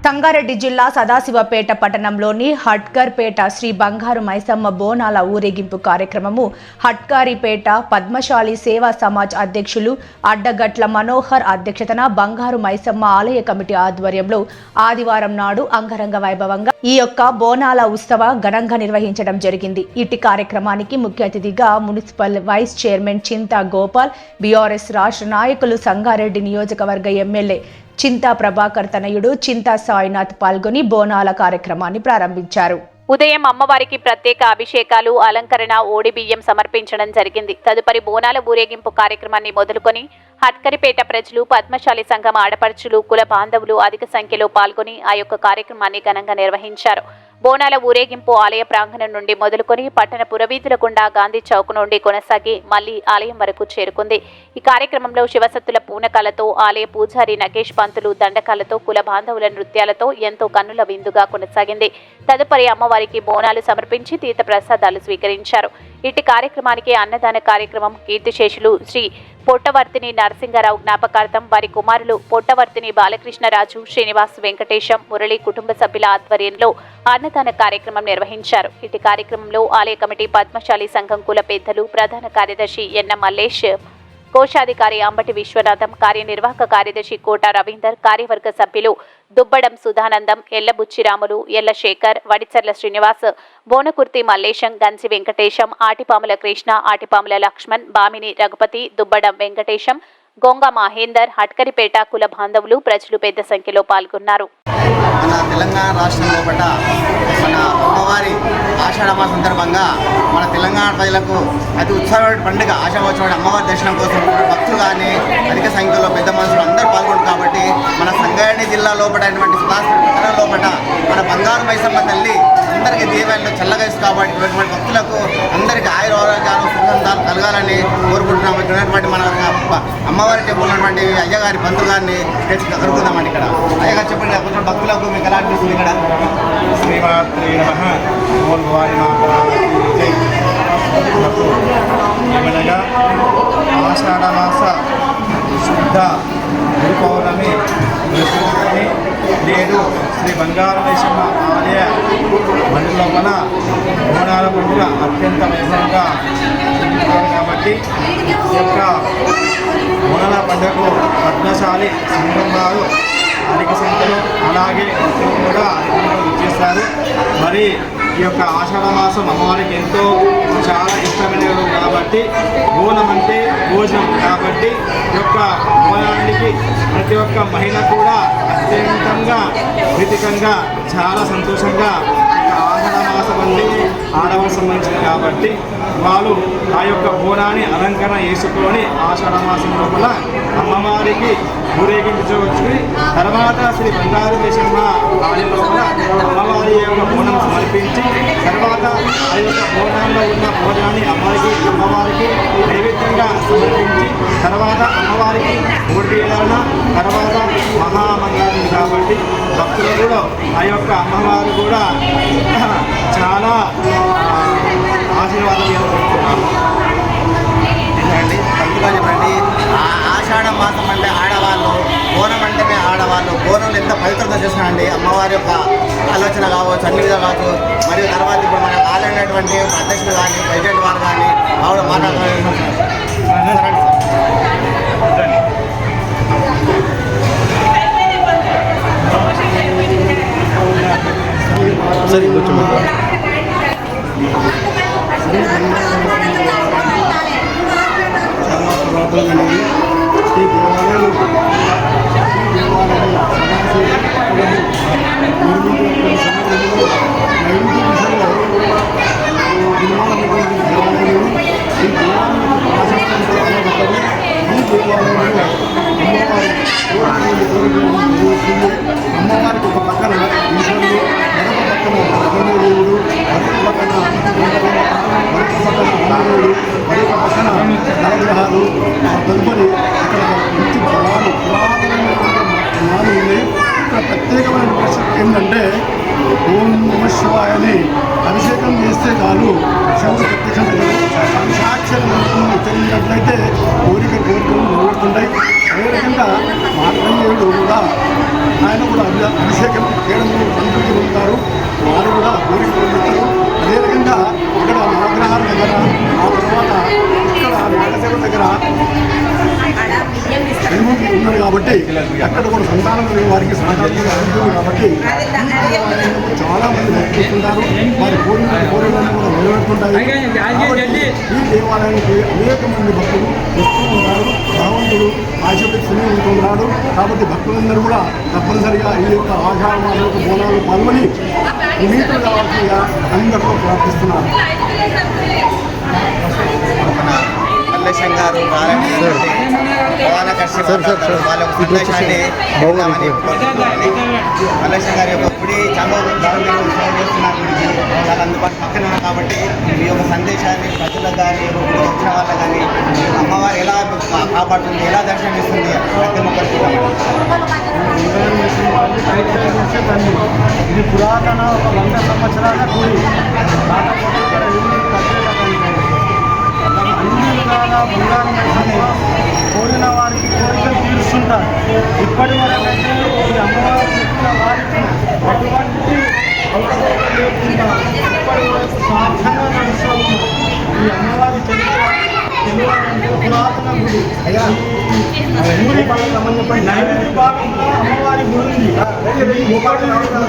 సంగారెడ్డి జిల్లా సదాశివపేట పట్టణంలోని హట్కర్పేట శ్రీ బంగారు మైసమ్మ బోనాల ఊరేగింపు కార్యక్రమము హట్కారిపేట పద్మశాలి సేవా సమాజ్ అధ్యక్షులు అడ్డగట్ల మనోహర్ అధ్యక్షతన బంగారు మైసమ్మ ఆలయ కమిటీ ఆధ్వర్యంలో ఆదివారం నాడు అంగరంగ వైభవంగా ఈ యొక్క బోనాల ఉత్సవ ఘనంగా నిర్వహించడం జరిగింది. ఇటు కార్యక్రమానికి ముఖ్య అతిథిగా మున్సిపల్ వైస్ చైర్మన్ చింతా గోపాల్, బీఆర్ఎస్ రాష్ట్ర నాయకులు, సంగారెడ్డి నియోజకవర్గ ఎమ్మెల్యే చింతా ప్రభాకర్ తనయుడు చింతా సాయినాథ్ పాల్గొని బోనాల కార్యక్రమాన్ని ప్రారంభించారు. ఉదయం అమ్మవారికి ప్రత్యేక అభిషేకాలు, అలంకరణ, ఓడి బియ్యం సమర్పించడం జరిగింది. తదుపరి బోనాల ఊరేగింపు కార్యక్రమాన్ని మొదలుకొని హట్కరిపేట ప్రజలు, పద్మశాలి సంఘం ఆడపడుచులు, కుల బాంధవులు అధిక సంఖ్యలో పాల్గొని ఆ యొక్క కార్యక్రమాన్ని ఘనంగా నిర్వహించారు. బోనాల ఊరేగింపు ఆలయ ప్రాంగణం నుండి మొదలుకొని పట్టణ పురవీధుల గుండా గాంధీ చౌక్ నుండి కొనసాగి మళ్లీ ఆలయం వరకు చేరుకుంది. ఈ కార్యక్రమంలో శివసత్తుల పూనకాలతో, ఆలయ పూజారి నగేష్ పంతులు దండకాలతో, కుల బాంధవుల నృత్యాలతో ఎంతో కన్నుల విందుగా కొనసాగింది. తదుపరి అమ్మవారికి బోనాలు సమర్పించి తీర్థ ప్రసాదాలు స్వీకరించారు. ఇటు కార్యక్రమానికి అన్నదాన కార్యక్రమం కీర్తిశేషులు శ్రీ పొట్టవర్తిని నరసింగరావు జ్ఞాపకార్థం వారి కుమారులు పొట్టవర్తిని బాలకృష్ణరాజు, శ్రీనివాస్, వెంకటేశం, మురళి కుటుంబ సభ్యుల ఆధ్వర్యంలో అన్నదాన కార్యక్రమం నిర్వహించారు. ఇటు కార్యక్రమంలో ఆలయ కమిటీ, పద్మశాలి సంఘం కుల పెద్దలు, ప్రధాన కార్యదర్శి ఎన్న మల్లేష్, కోశాధికారి అంబటి విశ్వనాథం, కార్యనిర్వాహక కార్యదర్శి కోట రవీందర్, కార్యవర్గ సభ్యులు దుబ్బడం సుధానందం, ఎల్లబుచ్చిరాములు, ఎల్ల శేఖర్, వడిచర్ల శ్రీనివాస్, బోనకుర్తి మల్లేశం, గన్సి వెంకటేశం, ఆటిపాముల కృష్ణ, ఆటిపాముల లక్ష్మణ్, బామిని రఘుపతి, దుబ్బడం వెంకటేశం, గొంగ మహేందర్, హట్కరిపేట కుల బాంధవులు, ప్రజలు పెద్ద సంఖ్యలో పాల్గొన్నారు. మన తెలంగాణ రాష్ట్రంలో పట్ల మన అమ్మవారి ఆషాఢమా సందర్భంగా మన తెలంగాణ ప్రజలకు అతి ఉత్సవమైన పండుగ ఆషాఢోత్సవం. అమ్మవారి దర్శనం కోసం భక్తులు కానీ అధిక సంఖ్యలో పెద్ద మనుషులు అందరూ పాల్గొంటారు. కాబట్టి మన సంగారెడ్డి జిల్లా లోపలైనటువంటి సదాశివపేట పట్టణం లోపల మన బంగారు మైసమ్మ తల్లి అందరికీ దీవెనలు చల్లగా ఇస్తుంది. కాబట్టి ఇటువంటి భక్తులకు అందరికీ ఆయురారోగ్యాలు, సుగంధాలు కలగాలని కోరుకుంటున్నాము. ఇక్కడ మన అమ్మవారి టెంపుల్ ఉన్నటువంటి అయ్యగారి పంతులు గారిని తెచ్చి కలుగుతామండి. ఇక్కడ అయ్యగారు చెప్పండి, కొంచెం భక్తులకు మీకు ఎలా అనిపిస్తుంది? ఇక్కడ శ్రీమాత్రే నమః. ఓం భవాని ఏమనగా ఆషాఢమాస శుద్ధ గురు పౌర్ణమి దృష్టిని నేడు శ్రీ బంగారు మైసమ్మ ఆలయ మండలి లోపల బోనాల పండుగ అత్యంత వైభవంగా జరుగుతుంది. కాబట్టి ఈ యొక్క బోనాల పండుగకు పద్మశాలి సంఘం వారు అధిక సంఖ్యలో అలాగే భక్తులు కూడా ఇచ్చేస్తారు. మరి ఈ యొక్క ఆషాఢ మాసం అమ్మవారికి ఎంతో చాలా ఇష్టమైనది కాబట్టి బోనం అంటే భోజనం కాబట్టి ఈ యొక్క బోనానికి ప్రతి ఒక్క మహిళ కూడా అత్యంతంగా ప్రీతికంగా చాలా సంతోషంగా ఆషాఢ మాసం అంటే ఆడవాళ్ళకి సంబంధించింది కాబట్టి వాళ్ళు ఆ యొక్క బోనాన్ని అలంకరణ చేసుకొని ఆషాఢ మాసం లోపల అమ్మవారికి ఊరేగించవచ్చు. తర్వాత శ్రీ బంగారు మైసమ్మ ఆలయం లోపల అమ్మవారి యొక్క బోనం సమర్పించి తర్వాత ఆ యొక్క బోనంలో ఉన్న భోజనాన్ని అమ్మవారికి నైవేద్యంగా సమర్పించి తర్వాత అమ్మవారికి ఓడియాలన తర్వాత మహామంగళం. కాబట్టి భక్తులు కూడా ఆ యొక్క అమ్మవారు కూడా చాలా ఆశీర్వాదం జరుగుతున్నారు. పంతుగా చెప్పండి, ఆషాఢ మాసం అంటే ఆడవాళ్ళు, బోనం అంటేనే ఆడవాళ్ళు. బోనం ఎంత పవిత్రత చేస్తున్నారండి. అమ్మవారి యొక్క ఆలోచన కావచ్చు, అన్ని విధాలు కావచ్చు. మరియు తర్వాత ఇప్పుడు మనకు ఆలైనటువంటి అధ్యక్షులు కానీ ప్రెసిడెంట్ వారు కానీ ఆవిడ మాట్లాడుతున్నారు. సరే కూర్చోండి. ఈ దేవాలయాలు అమ్మవారికి ఒక పక్కన ఈశ్వరుడు, మరొక పక్కన దేవుడు, మరొక పక్కన మరొక పక్కన నవగ్రహాలు, తదుపరి ఇక్కడ మంచి పొలాలు, పురాతనమైనటువంటి ఉన్నాయి. ఇక్కడ ప్రత్యేకమైన పరిస్థితి ఏంటంటే ఓం నమ శివాయ అని అభిషేకం చేస్తే చాలు శివుడు ప్రత్యక్షం సాక్షాత్ ఉచ్చరించినట్లయితే కోరికలు నెరవేరుతుంటాయి. అదేవిధంగా మార్కండేయుడు కూడా ఆయన కూడా అభిషేకం చేయడం సంతృప్తి పొందుతారు. వారు కూడా కోరిక పొందుతారు. అదే రకంగా ఇక్కడ నవగ్రహాల దగ్గర ఆ తర్వాత ఇక్కడ నాగసేవ దగ్గర ఉన్నారు కాబట్టి అక్కడ కూడా సంతానం లేని వారికి సాధారణంగా ఉంటుంది కాబట్టి చాలా మంది భక్తులుంటారు. వారి కోరికలను కూడా నెరవేరుతుంటాయి. ఈ దేవాలయానికి అనేక మంది భక్తులు వస్తూ ఉంటారు. భగవంతుడు ఆశీర్వదిస్తూనే ఉంటున్నాడు. కాబట్టి భక్తులందరూ కూడా తప్పనిసరిగా ఈ యొక్క ఆషాఢ మాసంలో బోనాలు పాల్గొని నీతులు కావాల్సిందిగా అందరూ ప్రార్థిస్తున్నారు. మల్లేశం గారు ప్రధాన కర్షి వాళ్ళ సందేశాన్ని మల్లేశం గారి యొక్క గుడి చాలా సేవ చేస్తున్నారు. గుడికి చాలా అందుబాటు పక్కన ఉన్నారు కాబట్టి ఈ యొక్క సందేశాన్ని ప్రజలకు కానీ గుడికి వచ్చిన వాళ్ళకి కానీ అమ్మవారు ఎలా కాపాడుతుంది, ఎలా దర్శనమిస్తుంది ప్రతి ఒక్కరికి. ఇది పురాతన 100 సంవత్సరాల గుడి. కాకపోతే ఇక్కడ అన్ని విధాల బంగారం కోరిన వారికి కోరికలు తీరుస్తుంటారు. ఇప్పటి వరకు అయితే ఈ అమ్మవారు చెప్పిన వారికి ఎటువంటి అవసరం లేకుండా ఇప్పటి వరకు స్వార్థంగా నడుస్తూ ఉన్నారు. ఈ అమ్మవారి తెలియాలంటే పురాతన గుడి. గుడి నైరుతి భాగంలో అమ్మవారి గుడి ఉంది. ఒక 150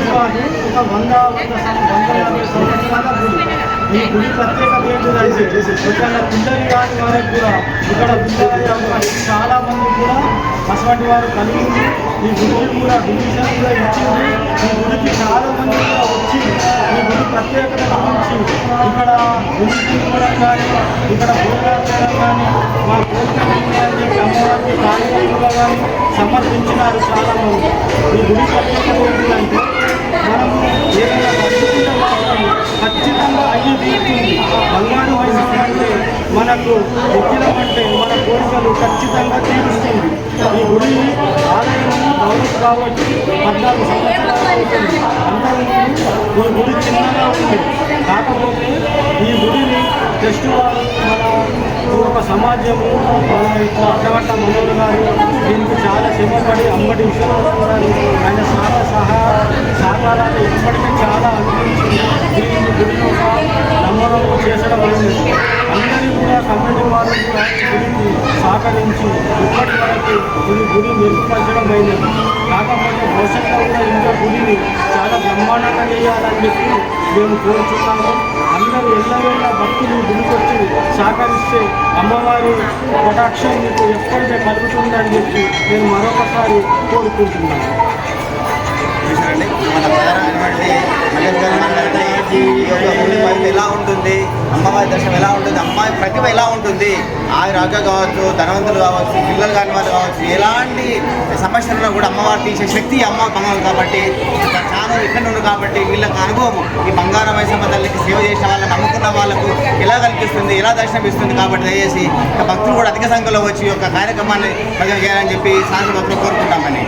సంవత్సరాల గుడి. ఈ గుడి ప్రత్యేకత ఏంటంటే ఒకవేళ పిల్లలు కాని వారికి కూడా ఇక్కడ పిల్లలు చాలా మంది కూడా అటువంటి వారు కలిగి ఈ గుడికి కూడా డివిజన్ కూడా ఇచ్చింది. ఈ గుడికి చాలా మంది కూడా వచ్చి ఈ గుడి ప్రత్యేకత గురించి ఇక్కడ గుడి కానీ ఇక్కడ భోజనాలు చేయడం కానీ మా కోరికలు అమ్మవారికి కార్యక్రమాలు కానీ సమర్పించినారు చాలా మంది. ఈ గుడి ప్రత్యేకత ఏంటంటే మనము ఏదైనా ఖచ్చితంగా అయ్యి తీరుతుంది. బంగారు వయసు అంటే మనకు ఎక్కినమంటే మన కోరికలు ఖచ్చితంగా తీరుస్తుంది. ఈ గుడి ఆలయం డెవలప్ కాబట్టి 14 సంవత్సరాలు అవుతుంది. అంతకుముందు ఈ గుడి చిన్నగా ఉంది. కాకపోతే ఈ గుడిని జస్ట్ మన ఒక సమాజము మన ఇట్లా అడ్డగట్ట మనోహర్ గారు దీనికి చాలా శ్రమపడి అమ్మటి విశ్వనాథం గారు ఆయన సహకారాలు ఇప్పటికీ చాలా అనిపించింది. దీన్ని గుడిని ఒక నమ్మకం చేసడం అనేది అందరూ కూడా కమిటీ వారు కూడా గుడికి సహకరించి ఇప్పటి వరకు గుడి మెరుగుపరచడం అయినది. కాకపోతే భవిష్యత్తులో కూడా ఇంకా గుడిని చాలా బ్రహ్మాండంగా చేయాలని చెప్పి మేము కోరుతున్నాము. అందరూ ఎల్లవేళ భక్తులు గుడికి వచ్చి సహకరిస్తే అమ్మవారి కటాక్షం మీకు ఎప్పటికీ కలుగుతుందని చెప్పి నేను మరొకసారి కోరుకుంటున్నాను. మన ప్రధానమైనటువంటి ఈ యొక్క గుడి మహిమ ఎలా ఉంటుంది, అమ్మవారి దర్శనం ఎలా ఉంటుంది, అమ్మాయి ప్రతిభ ఎలా ఉంటుంది, ఆ రాజా కావచ్చు, ధనవంతులు కావచ్చు, పిల్లలు కాని వాళ్ళు కావచ్చు, ఎలాంటి సమస్యలను కూడా అమ్మవారు తీసే శక్తి అమ్మ బంగారం కాబట్టి చాలా ఇక్కడ ఉంది. కాబట్టి వీళ్ళకి అనుభవం ఈ బంగారం మైసమ్మ తల్లికి సేవ చేసిన వాళ్ళని నమ్ముకున్న వాళ్ళకు ఎలా కల్పిస్తుంది, ఎలా దర్శనం ఇస్తుంది. కాబట్టి దయచేసి భక్తులు కూడా అధిక సంఖ్యలో వచ్చి ఈ యొక్క కార్యక్రమాన్ని ప్రజలు చేయాలని చెప్పి శాంతి భక్తులు కోరుకుంటామని.